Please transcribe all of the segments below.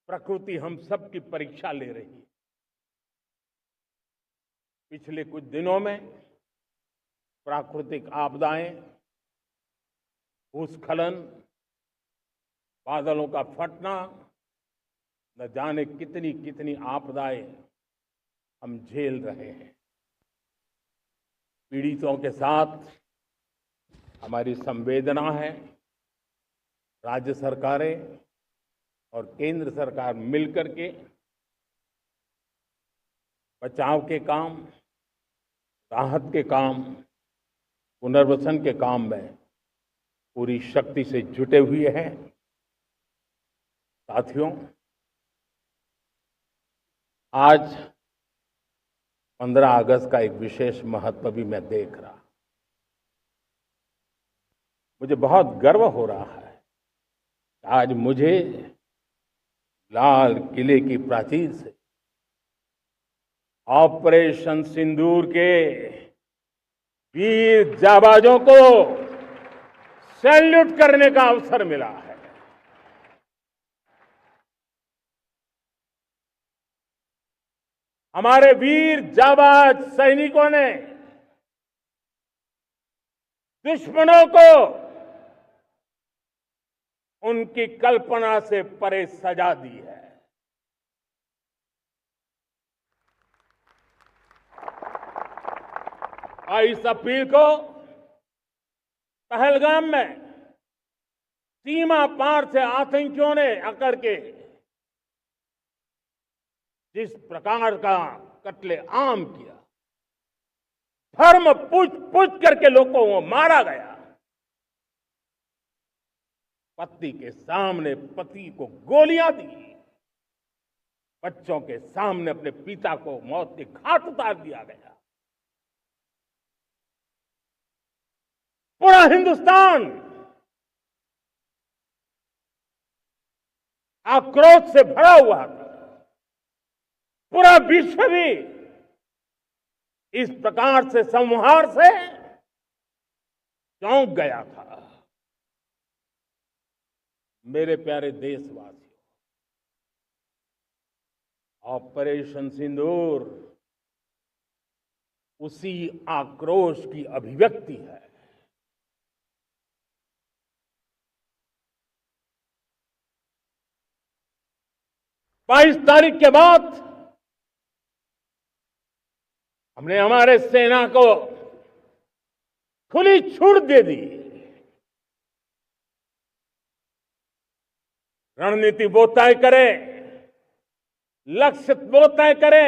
प्रकृति हम सब की परीक्षा ले रही है। पिछले कुछ दिनों में प्राकृतिक आपदाएं, भूस्खलन, बादलों का फटना, न जाने कितनी कितनी आपदाएं हम झेल रहे हैं। पीड़ितों के साथ हमारी संवेदना है। राज्य सरकारें और केंद्र सरकार मिलकर के बचाव के काम, राहत के काम, पुनर्वसन के काम में पूरी शक्ति से जुटे हुए हैं। साथियों, आज 15 अगस्त का एक विशेष महत्व भी मैं देख रहा। मुझे बहुत गर्व हो रहा है। आज मुझे लाल किले की प्राचीर से ऑपरेशन सिंदूर के वीर जाबाजों को सैल्यूट करने का अवसर मिला है। हमारे वीर जाबाज सैनिकों ने दुश्मनों को उनकी कल्पना से परे सजा दी है। और इस अपील को पहलगाम में सीमा पार से आतंकियों ने आकर के जिस प्रकार का कत्ले आम किया, धर्म पूछ करके लोगों को मारा गया। पत्नी के सामने पति को गोलियां दी, बच्चों के सामने अपने पिता को मौत के घाट उतार दिया गया। पूरा हिंदुस्तान आक्रोश से भरा हुआ था। पूरा विश्व भी इस प्रकार से संहार से चौंक गया था। मेरे प्यारे देशवासियों, ऑपरेशन सिंदूर उसी आक्रोश की अभिव्यक्ति है। 22 तारीख के बाद हमने हमारे सेना को खुली छूट दे दी। रणनीति वो तय करे, लक्ष्य वो तय करे,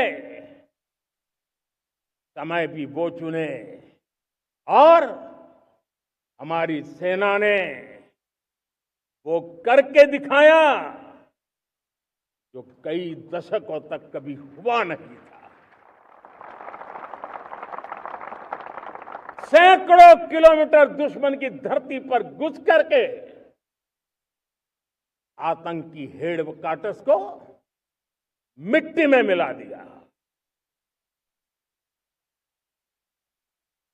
समय भी वो चुने। और हमारी सेना ने वो करके दिखाया जो कई दशकों तक कभी हुआ नहीं था। सैकड़ों किलोमीटर दुश्मन की धरती पर घुस करके आतंकी हेडक्वार्टर्स को मिट्टी में मिला दिया।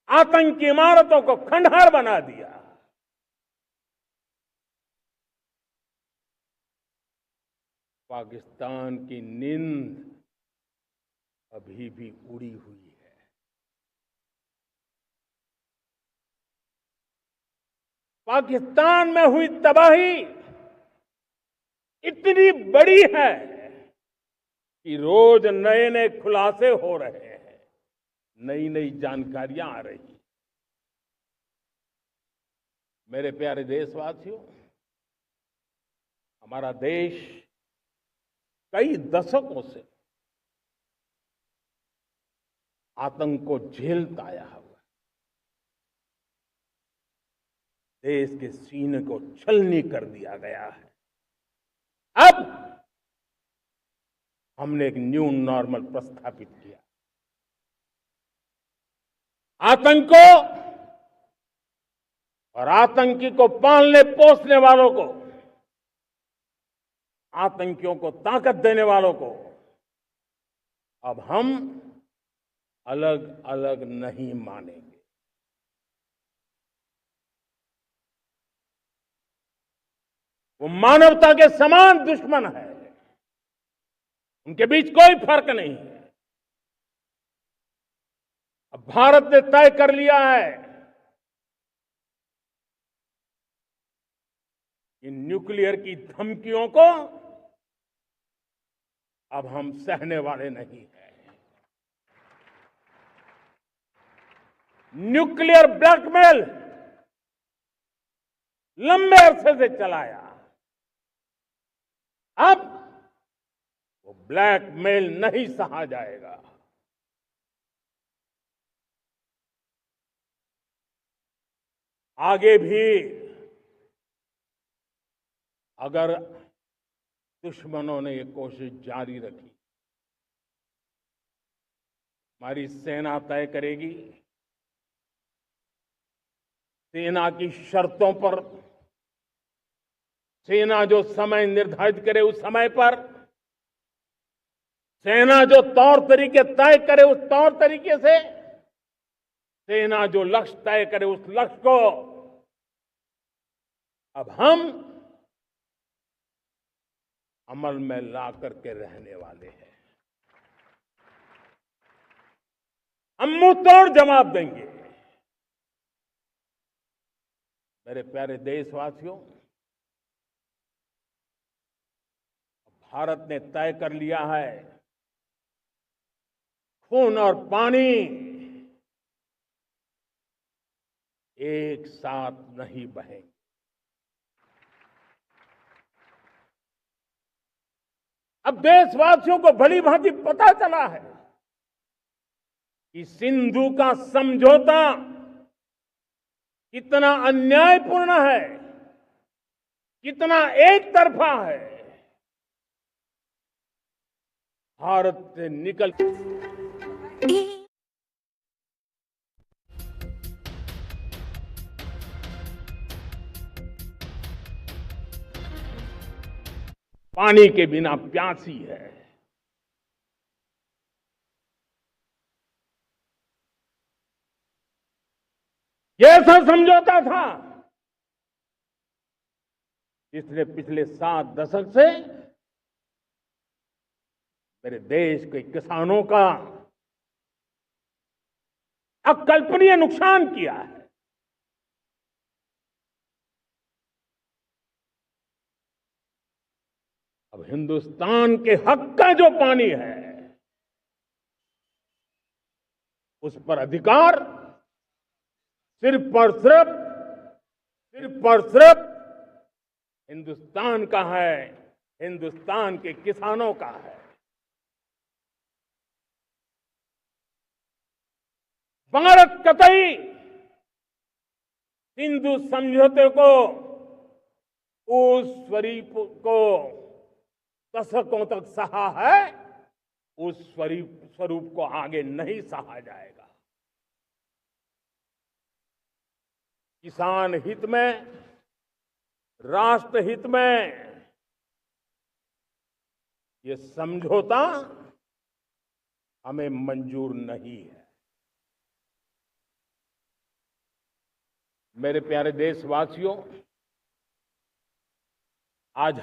आतंकी इमारतों को खंडहर बना दिया। पाकिस्तान की नींद अभी भी उड़ी हुई है। पाकिस्तान में हुई तबाही इतनी बड़ी है कि रोज नए नए खुलासे हो रहे हैं, नई नई जानकारियां आ रही। मेरे प्यारे देशवासियों, हमारा देश कई दशकों से आतंक को झेलता आया हुआ। देश के सीने को छलनी कर दिया गया है। अब हमने एक न्यू नॉर्मल प्रस्थापित किया। आतंक को और आतंकी को पालने पोसने वालों को, आतंकियों को ताकत देने वालों को अब हम अलग अलग नहीं मानेंगे। वो मानवता के समान दुश्मन है। उनके बीच कोई फर्क नहीं है। अब भारत ने तय कर लिया है कि न्यूक्लियर की धमकियों को अब हम सहने वाले नहीं हैं। न्यूक्लियर ब्लैकमेल लंबे अरसे से चलाया, अब वो ब्लैकमेल नहीं सहा जाएगा। आगे भी अगर दुश्मनों ने ये कोशिश जारी रखी, हमारी सेना तय करेगी, सेना की शर्तों पर, सेना जो समय निर्धारित करे उस समय पर, सेना जो तौर तरीके तय करे उस तौर तरीके से, सेना जो लक्ष्य तय करे उस लक्ष्य को अब हम अमल में ला करके रहने वाले हैं। हम मुंह तोड़ जवाब देंगे। मेरे प्यारे देशवासियों, भारत ने तय कर लिया है, खून और पानी एक साथ नहीं बहेंगे। अब देशवासियों को भली भांति पता चला है कि सिंधु का समझौता कितना अन्यायपूर्ण है, कितना एक तरफा है। भारत से निकल पानी के बिना प्यासी है। ये ऐसा समझौता था इसलिए पिछले 7 दशक से मेरे देश के किसानों का अकल्पनीय नुकसान किया है। अब हिंदुस्तान के हक का जो पानी है उस पर अधिकार सिर्फ और सिर्फ हिंदुस्तान का है, हिंदुस्तान के किसानों का है। भारत कतई सिंधु समझौते को, उस स्वरूप को दशकों तक सहा है, उस स्वरूप को आगे नहीं सहा जाएगा। किसान हित में, राष्ट्र हित में ये समझौता हमें मंजूर नहीं है। मेरे प्यारे देशवासियों, आज